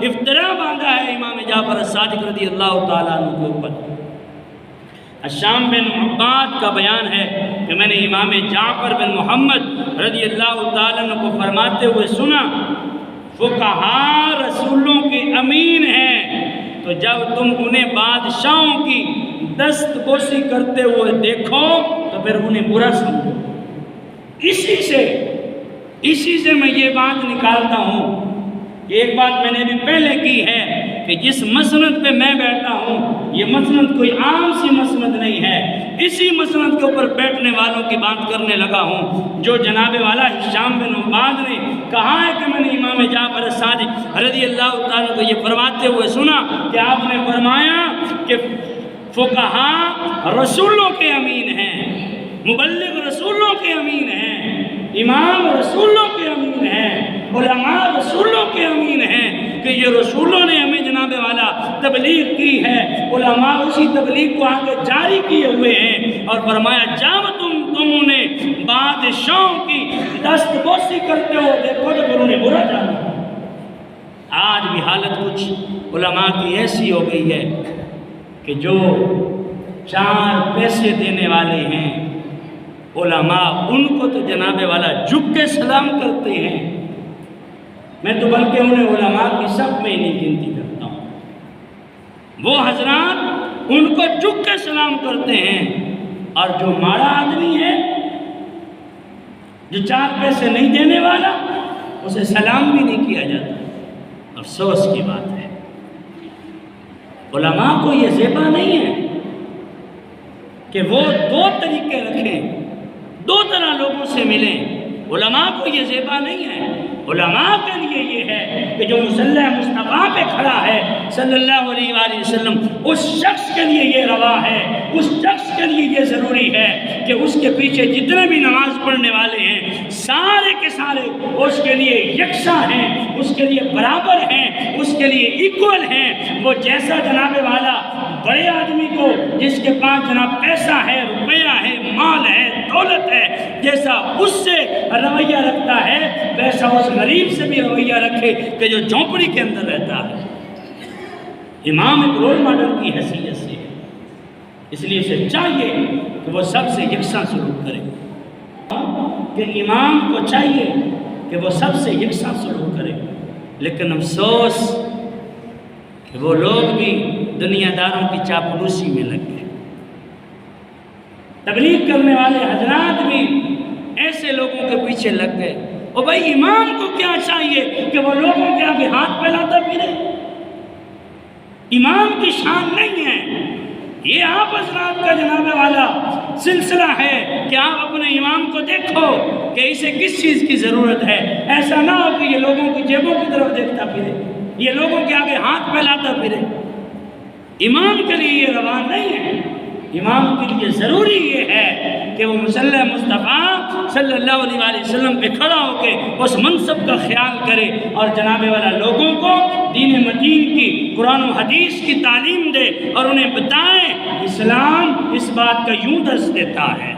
افترا باندھا ہے امام جعفر صادق رضی اللہ تعالیٰ عنہ کے اوپر۔ الشام بن عباد کا بیان ہے کہ میں نے امام جعفر بن محمد رضی اللہ تعالیٰ عنہ کو فرماتے ہوئے سنا، فقہا رسولوں کے امین ہیں، تو جب تم انہیں بادشاہوں کی دست بوسی کرتے ہوئے دیکھو تو پھر انہیں برا سمجھو۔ اسی سے میں یہ بات نکالتا ہوں کہ ایک بات میں نے بھی پہلے کی ہے کہ جس مسند پہ میں بیٹھا ہوں یہ مسند کوئی عام سی مسند نہیں ہے، اسی مسند کے اوپر بیٹھنے والوں کی بات کرنے لگا ہوں۔ جو جناب والا ہشام بن عباد نے کہا ہے کہ میں نے امام جعفر صادق رضی اللہ تعالیٰ کو یہ فرماتے ہوئے سنا کہ آپ نے فرمایا کہ فقہا رسولوں کے امین ہیں، مبلغ رسولوں کے امین ہیں، امام رسولوں کے امین ہیں، علماء رسولوں کے امین ہیں، کہ یہ رسولوں نے ہمیں جناب والا تبلیغ کی ہے، علماء اسی تبلیغ کو آگے جاری کیے ہوئے ہیں۔ اور فرمایا جب تم نے بادشاہوں کی دست بوسی کرتے ہو دیکھو تو پھر انہیں برا جانا۔ آج بھی حالت کچھ علماء کی ایسی ہو گئی ہے کہ جو 4 پیسے دینے والے ہیں علماء ان کو تو جناب والا جھک کے سلام کرتے ہیں، میں تو بلکہ انہیں علماء کی صف میں نہیں گنتی کرتا ہوں۔ وہ حضرات ان کو جھک کے سلام کرتے ہیں، اور جو ماڑا آدمی ہے جو 4 پیسے نہیں دینے والا اسے سلام بھی نہیں کیا جاتا۔ افسوس کی بات ہے، علماء کو یہ زیبا نہیں ہے کہ وہ 2 طریقے رکھیں، 2 طرح لوگوں سے ملیں۔ علماء کو یہ زیبا نہیں ہے، علماء کے لیے یہ ہے کہ جو مصلی مصطفیٰ پہ کھڑا ہے صلی اللہ علیہ وآلہ وسلم، اس شخص کے لیے یہ روا ہے، اس شخص کے لیے یہ ضروری ہے کہ اس کے پیچھے جتنے بھی نماز پڑھنے والے ہیں سارے کے سارے اس کے لیے یکساں ہیں، اس کے لیے برابر ہیں، اس کے لیے ایکول ہیں۔ وہ جیسا جناب والا بڑے آدمی کو جس کے پاس جناب پیسہ ہے، روپیہ ہے، مال ہے، دولت ہے، جیسا اس سے رویہ رکھتا ہے ویسا اس غریب سے بھی رویہ رکھے کہ جو جھونپڑی کے اندر رہتا ہے۔ امام ایک رول ماڈل کی حیثیت سے ہے، اس لیے اسے چاہیے کہ وہ سب سے یکساں سلوک کرے، کہ امام کو چاہیے کہ وہ سب سے یکساں سلوک کرے۔ لیکن افسوس کہ وہ لوگ بھی دنیا داروں کی چاپلوسی میں لگ گئے، تبلیغ کرنے والے حضرات بھی ایسے لوگوں کے پیچھے لگ گئے۔ اور بھائی امام کو کیا چاہیے کہ وہ لوگوں کے آگے ہاتھ پھیلاتا پھرے؟ امام کی شان نہیں ہے، یہ آپ حضرات کا جناب والا سلسلہ ہے کہ آپ اپنے امام کو دیکھو کہ اسے کس چیز کی ضرورت ہے۔ ایسا نہ ہو کہ یہ لوگوں کی جیبوں کی طرف دیکھتا پھرے، یہ لوگوں کے آگے ہاتھ پھیلاتا پھرے۔ امام کے لیے یہ روا نہیں ہے، امام کے لیے ضروری یہ ہے کہ وہ مصلی مصطفیٰ صلی اللہ علیہ وآلہ وسلم پہ کھڑا ہو کے اس منصب کا خیال کرے اور جناب والا لوگوں کو دین متین کی، قرآن و حدیث کی تعلیم دے اور انہیں بتائیں اسلام اس بات کا یوں درس دیتا ہے